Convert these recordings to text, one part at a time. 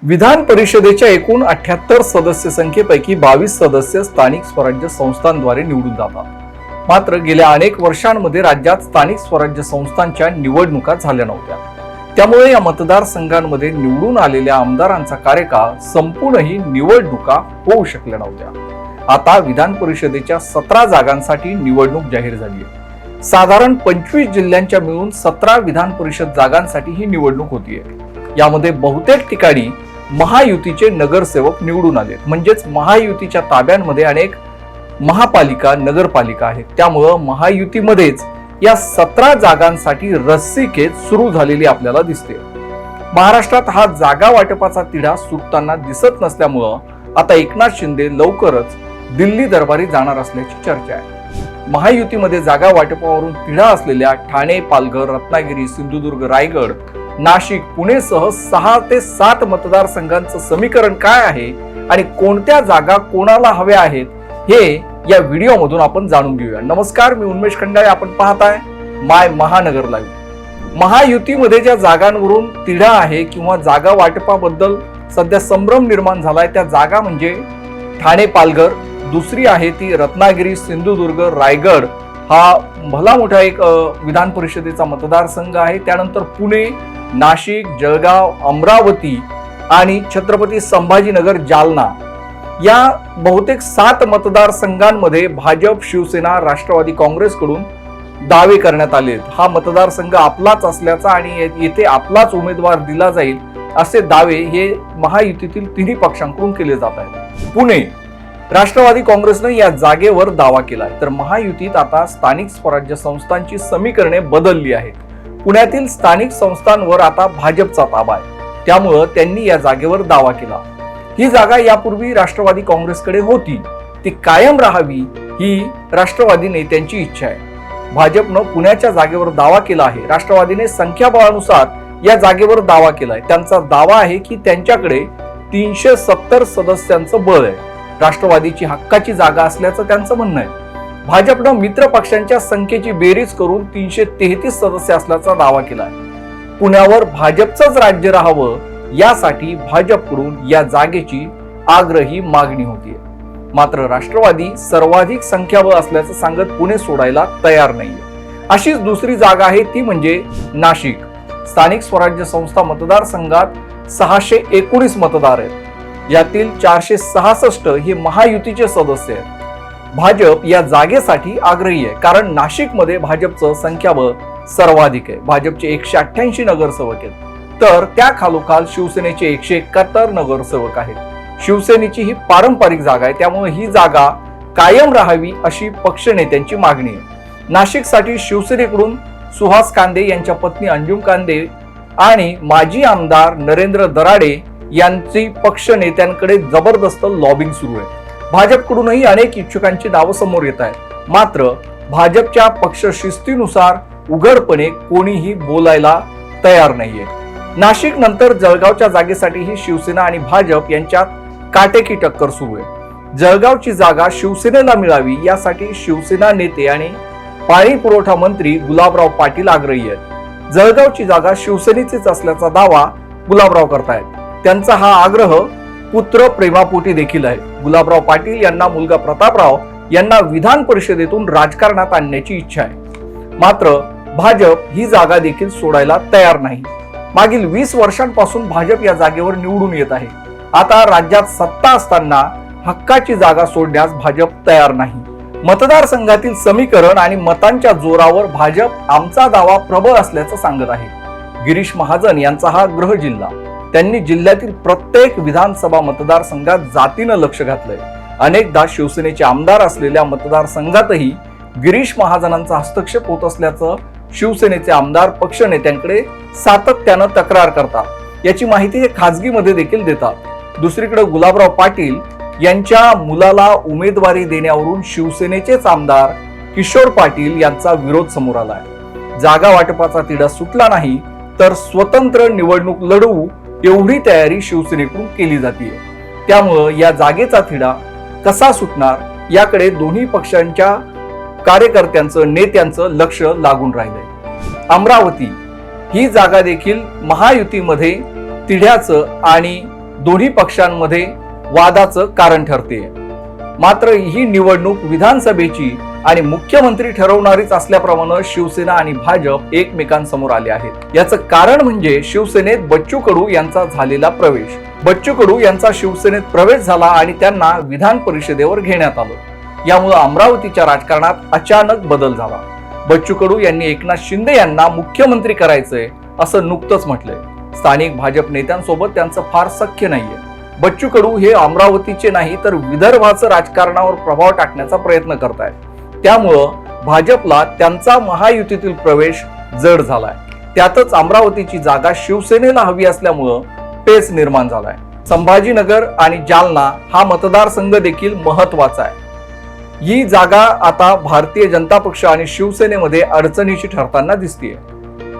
विधान परिषदेच्या एकूण 78 सदस्य संख्येपैकी 22 सदस्य स्थानिक स्वराज्य संस्थांद्वारे निवडून जातात। मात्र गेल्या अनेक वर्षांमध्ये राज्यात स्थानिक स्वराज्य संस्थांच्या निवडणुका झाल्या नव्हत्या। त्यामुळे या मतदारसंघांमध्ये निवडून आलेल्या आमदारांचा कार्यकाळ संपूर्णही निवडणुका होऊ शकल्या नव्हत्या। आता विधान परिषदेच्या 17 जागांसाठी निवडणूक जाहीर झाली आहे। साधारण 25 जिल्ह्यांच्या मिळून 17 विधान परिषद जागांसाठी ही निवडणूक होतीये। यामध्ये बहुतेक ठिकाणी महायुतीचे नगरसेवक निवडून आले, म्हणजेच महायुतीच्या ताब्यांमध्ये अनेक महापालिका नगरपालिका आहेत। त्यामुळं महायुतीमध्येच या 17 जागांसाठी रस्सीखेच सुरू झालेली आपल्याला दिसते। महाराष्ट्रात हा जागा वाटपाचा तिढा सुटताना दिसत नसल्यामुळं आता एकनाथ शिंदे लवकरच दिल्ली दरबारी जाणार असल्याची चर्चा आहे। महायुतीमध्ये जागा वाटपावरून तिढा असलेल्या ठाणे, पालघर, रत्नागिरी, सिंधुदुर्ग, रायगड, नाशिक, पुणेसह 6 ते 7 मतदारसंघांचं समीकरण काय आहे आणि कोणत्या जागा कोणाला हव्या आहेत हे या व्हिडिओ मधून आपण जाणून घेऊया। नमस्कार, मी उन्मेष खंडाळे, आपण पाहताय माय महानगर लाईव्ह। महायुतीमध्ये ज्या जागांवरून तिढा आहे किंवा जागा वाटपाबद्दल सध्या संभ्रम निर्माण झालाय त्या जागा म्हणजे ठाणे, पालघर, दुसरी आहे ती रत्नागिरी, सिंधुदुर्ग, रायगड हा भला मोठा एक विधान परिषदेचा मतदारसंघ आहे। त्यानंतर पुणे, नाशिक, जळगाव, अमरावती आणि छत्रपती संभाजीनगर, जालना या बहुतेक 7 मतदारसंघांमध्ये भाजप, शिवसेना, राष्ट्रवादी काँग्रेसकडून दावे करण्यात आले। हा मतदारसंघ आपलाच असल्याचा आणि येथे आपलाच उमेदवार दिला जाईल असे दावे हे महायुतीतील तिन्ही पक्षांकडून केले जात आहेत। पुणे राष्ट्रवादी काँग्रेसने या जागेवर दावा केलाय, तर महायुतीत आता स्थानिक स्वराज्य संस्थांची समीकरणे बदलली आहेत। पुण्यातील स्थानिक संस्थांवर आता भाजपचा ताबा आहे, त्यामुळं त्यांनी या जागेवर दावा केला। ही जागा यापूर्वी राष्ट्रवादी काँग्रेसकडे होती, ती कायम राहावी ही राष्ट्रवादी नेत्यांची इच्छा आहे। भाजपनं पुण्याच्या जागेवर दावा केला आहे। राष्ट्रवादीने संख्याबळानुसार या जागेवर दावा केलाय। त्यांचा दावा आहे की त्यांच्याकडे 370 सदस्यांचं बळ आहे। राष्ट्रवादीची हक्काची जागा असल्याचं त्यांचं म्हणणं आहे। भाजपनं मित्र पक्षांच्या संख्येची बेरीज करून 333 सदस्य असल्याचा दावा केलाय। पुण्यावर भाजपचंच राज्य राहावं यासाठी भाजपकडून या जागेची आग्रही मागणी होतीये। मात्र राष्ट्रवादी सर्वाधिक संख्याबळ असल्याचं सांगत पुणे सोडायला तयार नाहीये। अशीच दुसरी जागा आहे ती म्हणजे नाशिक। स्थानिक स्वराज्य संस्था मतदारसंघात 619 मतदार आहेत, यातील 466 हे महायुतीचे सदस्य आहेत। भाजप या जागेसाठी आग्रही आहे, कारण नाशिकमध्ये भाजपचं संख्याबळ सर्वाधिक आहे। भाजपचे 188 नगरसेवक आहेत, तर त्या खालोखाल शिवसेनेचे 171 नगरसेवक आहेत। शिवसेनेची ही पारंपरिक जागा आहे, त्यामुळे ही जागा कायम राहावी अशी पक्षनेत्यांची मागणी आहे। नाशिकसाठी शिवसेनेकडून सुहास कांदे यांच्या पत्नी अंजुम कांदे आणि माजी आमदार नरेंद्र दराडे यांची पक्ष नेत्यांकडे जबरदस्त लॉबिंग सुरू आहे। भाजपकडूनही अनेक इच्छुकांची नावं समोर येत आहेत, मात्र भाजपच्या पक्ष शिस्तीनुसार उघडपणे कोणीही बोलायला तयार नाहीये। नाशिक नंतर जळगावच्या जागेसाठीही शिवसेना आणि भाजप यांच्यात काटेकी टक्कर सुरू आहे। जळगावची जागा शिवसेनेला मिळावी यासाठी शिवसेना नेते आणि पाणी पुरवठा मंत्री गुलाबराव पाटील आग्रही आहेत। जळगावची जागा शिवसेनेचीच असल्याचा दावा गुलाबराव करतायत। त्यांचा हा आग्रह पुत्र प्रेमापोटी देखील आहे। गुलाबराव पाटील यांना मुलगा प्रतापराव यांना विधान परिषदेतून राजकारणात आणण्याची इच्छा आहे, मात्र भाजप ही जागा देखील सोडायला तयार नाही। मागील 20 वर्षांपासून भाजप या जागेवर निवडून येत आहे। आता राज्यात सत्ता असताना हक्काची जागा सोडण्यास भाजप तयार नाही। मतदारसंघातील समीकरण आणि मतांच्या जोरावर भाजप आमचा दावा प्रबळ असल्याचं सांगत आहे। गिरीश महाजन यांचा हा गृह जिल्हा, त्यांनी जिल्ह्यातील प्रत्येक विधानसभा मतदारसंघात जातीनं लक्ष घातलंय। अनेकदा शिवसेनेचे आमदार असलेल्या मतदारसंघातही गिरीश महाजनांचा हस्तक्षेप होत असल्याचं शिवसेनेचे आमदार पक्षनेत्यांकडे सातत्यानं तक्रार करतात। याची माहिती हे खासगीमध्ये देखील देतात। दुसरीकडे गुलाबराव पाटील यांच्या मुलाला उमेदवारी देण्यावरून शिवसेनेचेच आमदार किशोर पाटील यांचा विरोध समोर आलाय। जागा वाटपाचा तिढा सुटला नाही तर स्वतंत्र निवडणूक लढवू एवढी तयारी शिवसेनेकडून केली जाते। त्यामुळे या जागेचा तिढा कसा सुटणार याकडे दोन्ही पक्षांच्या कार्यकर्त्यांचं, नेत्यांचं लक्ष लागून राहिलंय। अमरावती ही जागा देखील महायुतीमध्ये तिढ्याचं आणि दोन्ही पक्षांमध्ये वादाचं कारण ठरते। मात्र ही निवडणूक विधानसभेची आणि मुख्यमंत्री ठरवणारीच असल्याप्रमाणे शिवसेना आणि भाजप एकमेकांसमोर आले आहेत। याचं कारण म्हणजे शिवसेनेत बच्चू कडू यांचा झालेला प्रवेश। बच्चू कडू यांचा शिवसेनेत प्रवेश झाला आणि त्यांना विधान परिषदेवर घेण्यात आलं। यामुळे अमरावतीच्या राजकारणात अचानक बदल झाला। बच्चू कडू यांनी एकनाथ शिंदे यांना मुख्यमंत्री करायचंय असं नुकतंच म्हटलंय। स्थानिक भाजप नेत्यांसोबत त्यांचं फार सख्य नाहीये। बच्चू कडू हे अमरावतीचे नाही तर विदर्भाचं राजकारणावर प्रभाव टाकण्याचा प्रयत्न करतायत। त्यामुळं भाजपला त्यांचा महायुतीतील प्रवेश जड झालाय। त्यातच अमरावतीची जागा शिवसेनेला हवी असल्यामुळं पेच निर्माण झालाय। संभाजीनगर आणि जालना हा मतदारसंघ देखील महत्वाचा आहे। ही जागा आता भारतीय जनता पक्ष आणि शिवसेनेमध्ये अडचणीची ठरताना दिसतेय।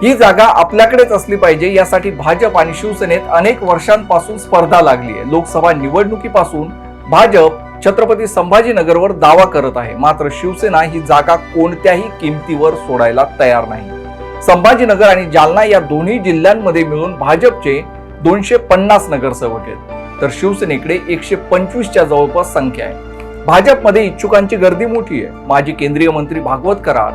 ही जागा आपल्याकडेच असली पाहिजे यासाठी भाजप आणि शिवसेनेत अनेक वर्षांपासून स्पर्धा लागली आहे। लोकसभा निवडणुकीपासून भाजप छत्रपती संभाजीनगरवर दावा करत आहे, मात्र शिवसेना ही जागा कोणत्याही किमतीवर सोडायला तयार नाही। संभाजीनगर आणि जालना या दोन्ही जिल्ह्यांमध्ये मिळून भाजपचे 250 नगरसेवक आहेत, तर शिवसेनेकडे 125च्या जवळपास संख्या आहे। भाजपमध्ये इच्छुकांची गर्दी मोठी आहे। माजी केंद्रीय मंत्री भागवत कराड,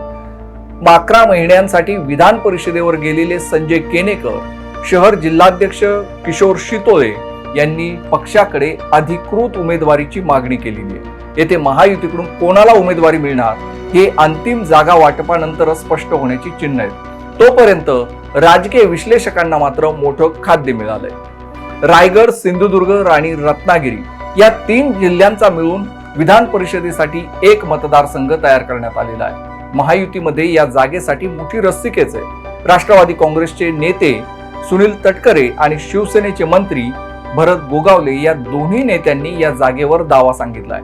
11 महिन्यांसाठी विधान परिषदेवर गेलेले संजय केनेकर, शहर जिल्हाध्यक्ष किशोर शितोळे यांनी पक्षाकडे अधिकृत उमेदवारीची मागणी केलेली आहे। येथे महायुतीकडून कोणाला उमेदवारी मिळणार हे अंतिम जागा वाटपानंतर स्पष्ट होण्याची चिन्ह आहेत। तोपर्यंत राजकीय विश्लेषकांना मात्र मोठं खाद्य मिळालंय। रायगड, सिंधुदुर्ग आणि रत्नागिरी या 3 जिल्ह्यांचा मिळून विधान परिषदेसाठी एक मतदारसंघ तयार करण्यात आलेला आहे। महायुतीमध्ये या जागेसाठी मोठी रस्सीखेच आहे। राष्ट्रवादी काँग्रेसचे नेते सुनील तटकरे आणि शिवसेनेचे मंत्री भरत गोगावले या दोन्ही नेत्यांनी या जागेवर दावा सांगितलाय।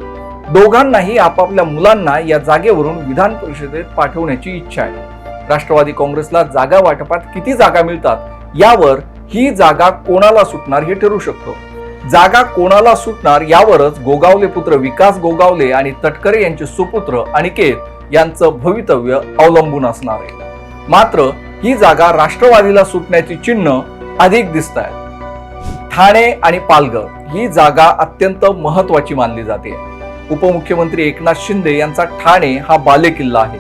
दोघांनाही आपापल्या मुलांना या जागेवरून विधान परिषदेत पाठवण्याची इच्छा आहे। राष्ट्रवादी काँग्रेसला जागा वाटपात किती जागा मिळतात यावर ही जागा कोणाला सुटणार हे ठरू शकतं। जागा कोणाला सुटणार यावरच गोगावले पुत्र विकास गोगावले आणि तटकरे यांचे सुपुत्र अनिकेत यांचं भवितव्य अवलंबून असणार आहे। मात्र ही जागा राष्ट्रवादीला सुटण्याची चिन्ह अधिक दिसत आहेत। ठाणे आणि पालघर ही जागा अत्यंत महत्वाची मानली जाते। उपमुख्यमंत्री एकनाथ शिंदे यांचा ठाणे हा बालेकिल्ला आहे,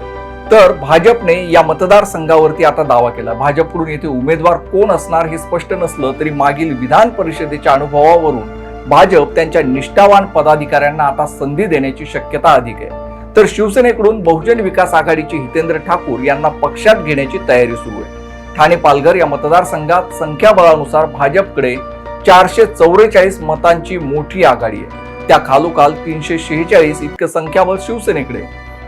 तर भाजपने या मतदारसंघावरती आता दावा केला। भाजपकडून येथे उमेदवार कोण असणार हे स्पष्ट नसलं तरी मागील विधान परिषदेच्या अनुभवावरून भाजप त्यांच्या निष्ठावान पदाधिकाऱ्यांना आता संधी देण्याची शक्यता अधिक आहे। तर शिवसेनेकडून बहुजन विकास आघाडीचे हितेंद्र ठाकूर यांना पक्षात घेण्याची तयारी सुरू आहे। ठाणे पालघर या मतदारसंघात संख्याबळानुसार भाजपकडे 444 मतांची मोठी आघाडी आहे। त्या खालोखाल 346 इतकं संख्याबळ शिवसेनेकडे।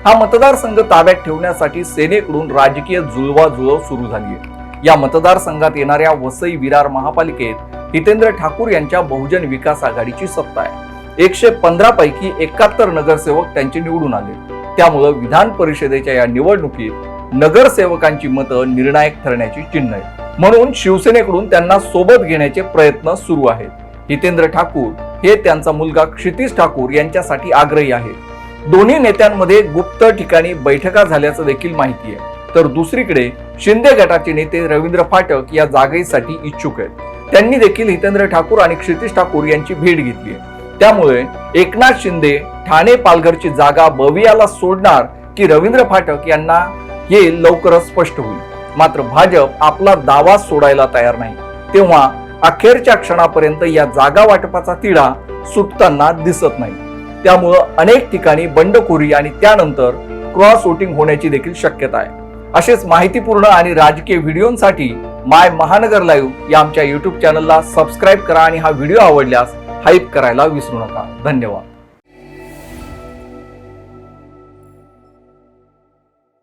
हा मतदारसंघ ताब्यात ठेवण्यासाठी सेनेकडून राजकीय जुळवाजुळव सुरू झाली आहे। या मतदारसंघात येणाऱ्या वसई विरार महापालिकेत हितेंद्र ठाकूर यांच्या बहुजन विकास आघाडीची सत्ता आहे। 115 पैकी 71 नगरसेवक त्यांचे निवडून आले। त्यामुळे विधान परिषदेच्या या निवडणुकीत नगरसेवकांची मतं निर्णायक ठरण्याची चिन्ह आहेत। म्हणून शिवसेनेकडून त्यांना सोबत घेण्याचे प्रयत्न सुरू आहेत। हितेंद्र ठाकूर हे त्यांचा मुलगा क्षितिज ठाकूर यांच्यासाठी आग्रही आहेत। दोन्ही नेत्यांमध्ये गुप्त ठिकाणी बैठका झाल्याचं देखील माहिती आहे। तर दुसरीकडे शिंदे गटाचे नेते रवींद्र फाटक या जागेसाठी इच्छुक आहेत। त्यांनी देखील हितेंद्र ठाकूर आणि क्षितिज ठाकूर यांची भेट घेतली आहे। त्यामुळे एकनाथ शिंदे ठाणे पालघरची जागा बवियाला सोडणार की रवींद्र फाटक यांना हे लवकरच स्पष्ट होईल। मात्र भाजप आपला दावा सोडायला तयार नाही, तेव्हा अखेरच्या क्षणापर्यंत या जागा वाटपाचा तिढा सुटताना दिसत नाही। त्यामुळं अनेक ठिकाणी बंडखोरी आणि त्यानंतर क्रॉस वोटिंग होण्याची देखील शक्यता आहे। असेच माहितीपूर्ण आणि राजकीय व्हिडिओंसाठी माय महानगर लाईव्ह या आमच्या YouTube चॅनलला सबस्क्राईब करा आणि हा व्हिडिओ आवडल्यास हाईप करायला विसरू नका। धन्यवाद।